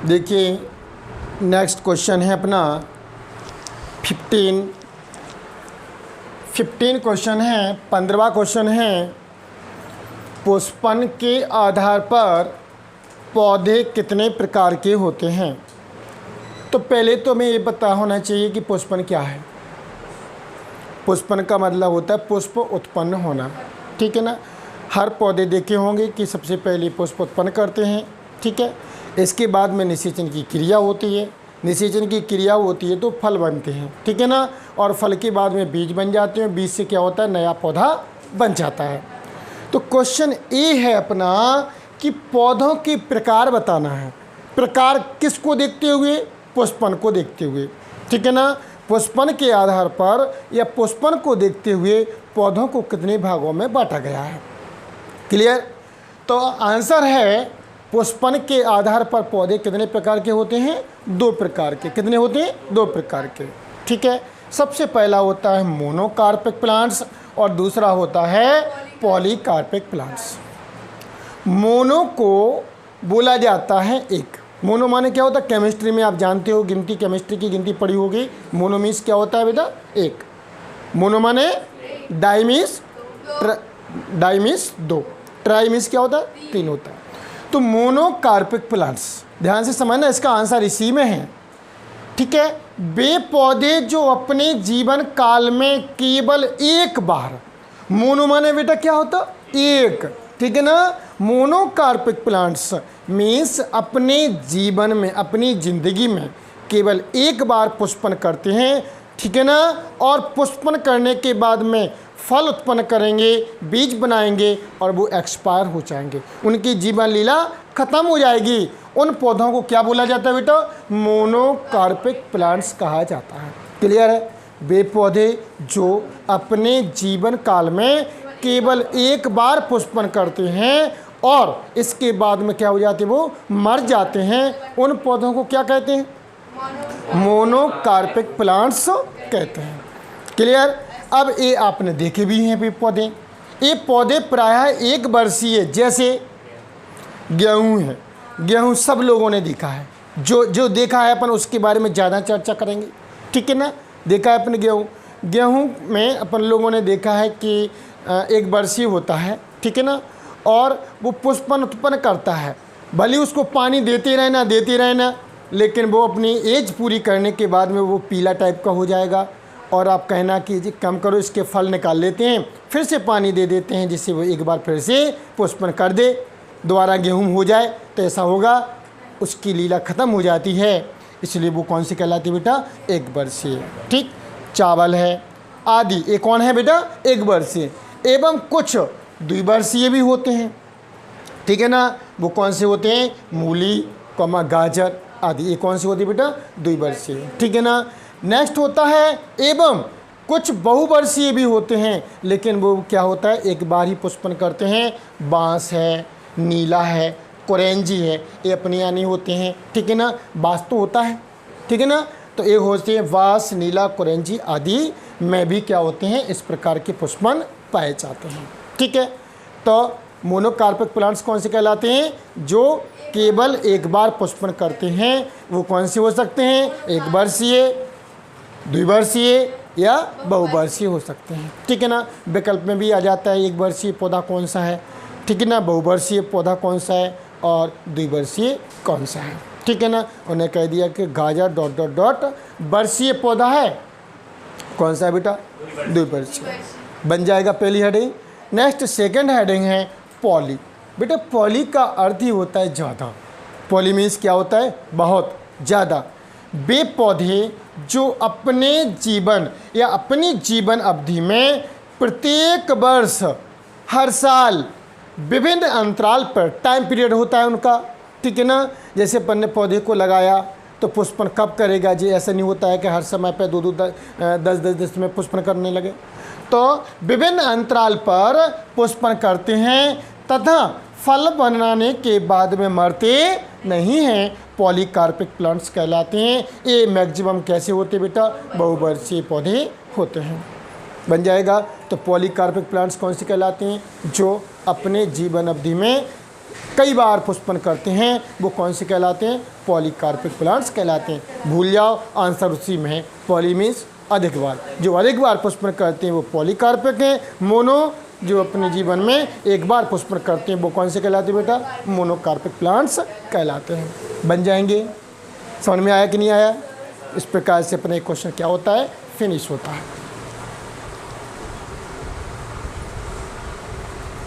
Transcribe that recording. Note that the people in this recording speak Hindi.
देखिए नेक्स्ट क्वेश्चन है अपना 15 क्वेश्चन है। 15वां क्वेश्चन है, पुष्पन के आधार पर पौधे कितने प्रकार के होते हैं। तो पहले तो हमें ये पता होना चाहिए कि पुष्पन क्या है। पुष्पन का मतलब होता है पुष्प उत्पन्न होना, ठीक है ना। हर पौधे देखे होंगे कि सबसे पहले पुष्प उत्पन्न करते हैं, ठीक है। इसके बाद में निषेचन की क्रिया होती है, निषेचन की क्रिया होती है तो फल बनते हैं, ठीक है ना। और फल के बाद में बीज बन जाते हैं, बीज से क्या होता है, नया पौधा बन जाता है। तो क्वेश्चन ए है अपना कि पौधों के प्रकार बताना है। प्रकार किसको देखते हुए, पुष्पन को देखते हुए, ठीक है ना। पुष्पन के आधार पर या पुष्पन को देखते हुए पौधों को कितने भागों में बांटा गया है। क्लियर। तो आंसर है पुष्पन के आधार पर पौधे कितने प्रकार के होते हैं, 2 प्रकार के। कितने होते हैं, 2 प्रकार के, ठीक है। सबसे पहला होता है मोनोकार्पिक प्लांट्स और दूसरा होता है पॉलीकार्पिक प्लांट्स। मोनो को बोला जाता है एक। मोनो माने क्या होता है, केमिस्ट्री में आप जानते हो, गिनती, केमिस्ट्री की गिनती पढ़ी होगी। मोनो मीन्स क्या होता है बेटा, एक। मोनो माने di means di means 2, tri means क्या होता है, 3 होता है। तो मोनोकार्पिक प्लांट्स, ध्यान से समझना, इसका आंसर इसी में है, ठीक है। वे पौधे जो अपने जीवन काल में केवल एक बार, मोनो माने बेटा क्या होता, एक, ठीक है ना। मोनोकार्पिक प्लांट्स मीन्स अपने जीवन में, अपनी जिंदगी में केवल एक बार पुष्पन करते हैं, ठीक है ना। और पुष्पन करने के बाद में फल उत्पन्न करेंगे, बीज बनाएंगे और वो एक्सपायर हो जाएंगे, उनकी जीवन लीला खत्म हो जाएगी। उन पौधों को क्या बोला जाता है बेटा, मोनोकार्पिक प्लांट्स कहा जाता है। क्लियर है। वे पौधे जो अपने जीवन काल में केवल एक बार पुष्पन करते हैं और इसके बाद में क्या हो जाते हैं, वो मर जाते हैं, उन पौधों को क्या कहते हैं, मोनोकार्पिक प्लांट्स कहते हैं। क्लियर। अब ये आपने देखे भी हैं पौधे। ये पौधे प्रायः एक वर्षीय, जैसे गेहूं है, गेहूं सब लोगों ने देखा है, जो देखा है अपन उसके बारे में ज़्यादा चर्चा करेंगे, ठीक है ना। देखा है अपन गेहूं में अपन लोगों ने देखा है कि एक वर्षीय होता है, ठीक है ना। और वो पुष्पन उत्पन्न करता है, भले उसको पानी देते रहना, लेकिन वो अपनी एज पूरी करने के बाद में वो पीला टाइप का हो जाएगा। और आप कहना कि जी कम करो, इसके फल निकाल लेते हैं, फिर से पानी दे देते हैं, जिससे वो एक बार फिर से पुष्पन कर दे, दोबारा गेहूं हो जाए, तो ऐसा होगा, उसकी लीला ख़त्म हो जाती है। इसलिए वो कौन सी कहलाती है बेटा, एक वर्षीय, ठीक। चावल है आदि, ये कौन है बेटा, एक वर्षीय। एवं कुछ द्विवर्षीय भी होते हैं, ठीक है ना। वो कौन से होते हैं, मूली, गाजर आदि, ये कौन सी होती है बेटा, द्विवर्षीय, ठीक है ना। नेक्स्ट होता है एवं कुछ बहुवर्षीय भी होते हैं, लेकिन वो क्या होता है, एक बार ही पुष्पन करते हैं। बांस है, नीला है, कोरेंजी है, ये अपने यहाँ नहीं होते हैं, ठीक है ना। बांस तो होता है, ठीक है ना। तो एक होते हैं बांस, नीला, कोरेंजी आदि में भी क्या होते हैं, इस प्रकार के पुष्पन पाए जाते हैं, ठीक है। तो मोनोकार्पिक प्लांट्स कौन से कहलाते हैं, जो केवल एक बार पुष्पन करते हैं। वो कौन से हो सकते हैं, एक वर्षीय, द्विवर्षीय या बहुवर्षीय हो सकते हैं, ठीक है ना। विकल्प में भी आ जाता है एक वर्षीय पौधा कौन सा है, ठीक है ना, बहुवर्षीय पौधा कौन सा है और द्विवर्षीय कौन सा है, ठीक है ना। उन्हें कह दिया कि गाजर ... वर्षीय पौधा है, कौन सा है बेटा, द्विवर्षीय, बन जाएगा पहली हेडिंग। नेक्स्ट सेकंड हेडिंग है पॉली। बेटा पॉली का अर्थ ही होता है ज़्यादा। पॉली मीन्स क्या होता है, बहुत ज़्यादा। वे पौधे जो अपने जीवन या अपनी जीवन अवधि में प्रत्येक वर्ष, हर साल, विभिन्न अंतराल पर, टाइम पीरियड होता है उनका, ठीक है ना। जैसे अपन ने पौधे को लगाया तो पुष्पन कब करेगा जी, ऐसा नहीं होता है कि हर समय पर 10 में पुष्पन करने लगे। तो विभिन्न अंतराल पर पुष्पन करते हैं तथा फल बनाने के बाद में मरते नहीं हैं, पॉलीकार्पिक प्लांट्स कहलाते हैं। ये मैक्सिमम कैसे होते बेटा, बहुवर्षीय पौधे होते हैं, बन जाएगा। तो पॉलीकार्पिक प्लांट्स कौन से कहलाते हैं, जो अपने जीवन अवधि में कई बार पुष्पन करते हैं वो कौन से कहलाते हैं? पॉलीकार्पिक प्लांट्स कहलाते हैं। भूल जाओ, आंसर उसी में है। पॉली मीन्स अधिक बार, जो अधिक बार पुष्पन करते हैं वो पॉलीकार्पिक हैं। मोनो जो अपने जीवन में एक बार पुष्पन करते हैं वो कौन से कहलाते हैं बेटा? मोनोकार्पिक प्लांट्स कहलाते हैं। बन जाएंगे। समझ में आया कि नहीं आया? इस प्रकार से अपने क्वेश्चन क्या होता है? फिनिश होता है।